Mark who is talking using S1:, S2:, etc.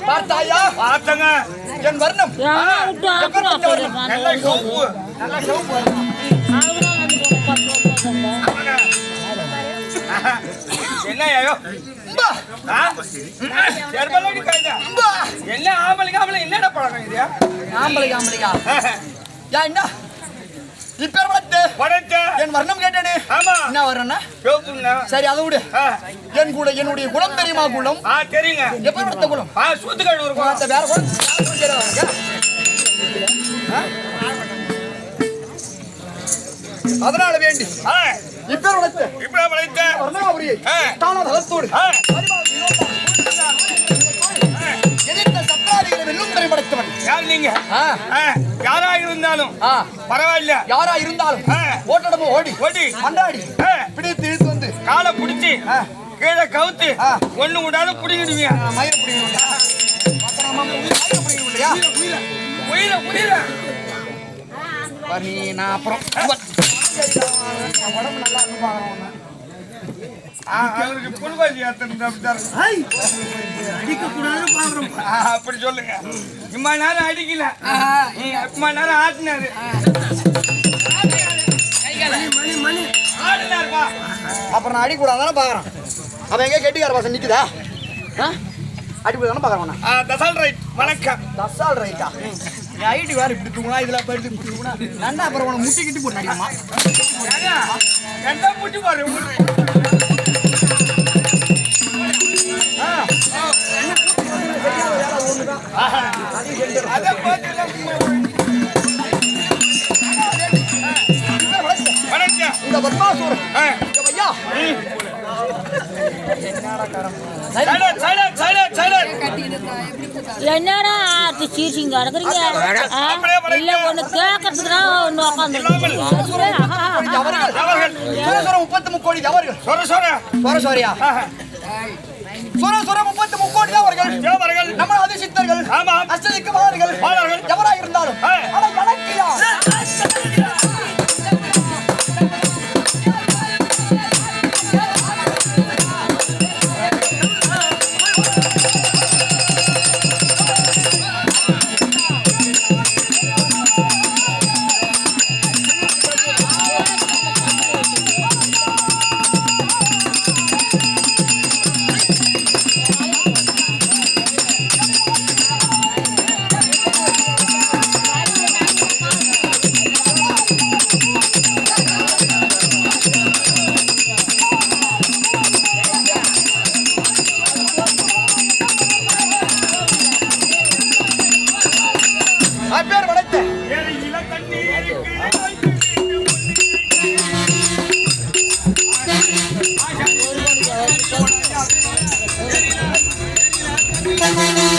S1: பார்த்தாயா?
S2: பார்த்தங்க.
S1: என் வர்ணம்
S2: நல்ல சோப்பு. நல்ல சோப்பு. என்ன ஐயோ? என்ன ஆம்பளைக்கு ஆம்பளை என்னடா பழக்கம் இது?
S1: ஆம்பளைக்கு ஆம்பளையா? யா என்ன? இப்பேர் வளர்த்து என் வர்ணம் கேட்டேனே.
S2: ஆமா.
S1: என்ன வர்றேன்னா?
S2: சோப்புண்ணா.
S1: சரி அதை விடு. என் கூட என்னுடைய குலம் தெரியுமா? குலம்
S2: தெரியுங்க.
S1: எப்ப வளர்த்த குலம்?
S2: சூத்துக்காடு ஒரு குளம்.
S1: வேற குலம் அதனால வேண்டி இப்பேர் வளர்த்த வர்ணமாபுரியை தானா தளத்தோடு
S2: நீங்க யாரா இருந்தாலும் பரவாயில்ல.
S1: யாரா இருந்தாலும் ஓட்டடமோ ஓடி ஓடி மண்டாடி பிடித்து இழுத்து வந்து
S2: காலை பிடிச்சி கீழே கவுத்து ஒண்ணு விடாலும் பிடிக்கிடுவீங்க.
S1: மயிரை பிடிக்கணும் இல்லையா?
S2: உயிரை உயிரை
S1: நீ நான் அப்புறம் உடம்பு நல்லா இருந்து
S2: அவருக்கு புல்வாசி அப்படி சொல்லுங்க. இம்மா நேரம் அடிக்கல, இம்மா நேரம் ஆட்டினாரு.
S1: அப்புறம் நான் அடிக்கூடாதானே பாக்குறேன். அவன் எங்க கெட்டிக்கார பாசம் நிக்குதா? அடிக்கூடாதானே பாக்குறேன்.
S2: தசால் ரைட். வணக்கம்.
S1: தசால் ரைட்டா? ஐடி வேற இப்படி தூங்கலாம், இதுல போயிட்டு இப்படி தூங்கினா நல்லா. அப்புறம் உனக்கு முட்டி கிட்டி போட்டு அடிக்குமா?
S2: எந்த முட்டி பாரு.
S1: இந்த பத்மாசூர்
S3: என்னடா சீசிங்க அடக்குறீங்க? இல்ல ஒண்ணு கேட்கறதுக்குதான் ஒண்ணு உட்காந்து
S1: 33 கோடி ஜவர்கள். சொரசோரியா? சுர 33 கோடி ஜவர்கள். நம்ம அதிசித்தர்கள், அஷ்டதிக்குமார்கள் எவரா இருந்தாலும்
S3: Thank you.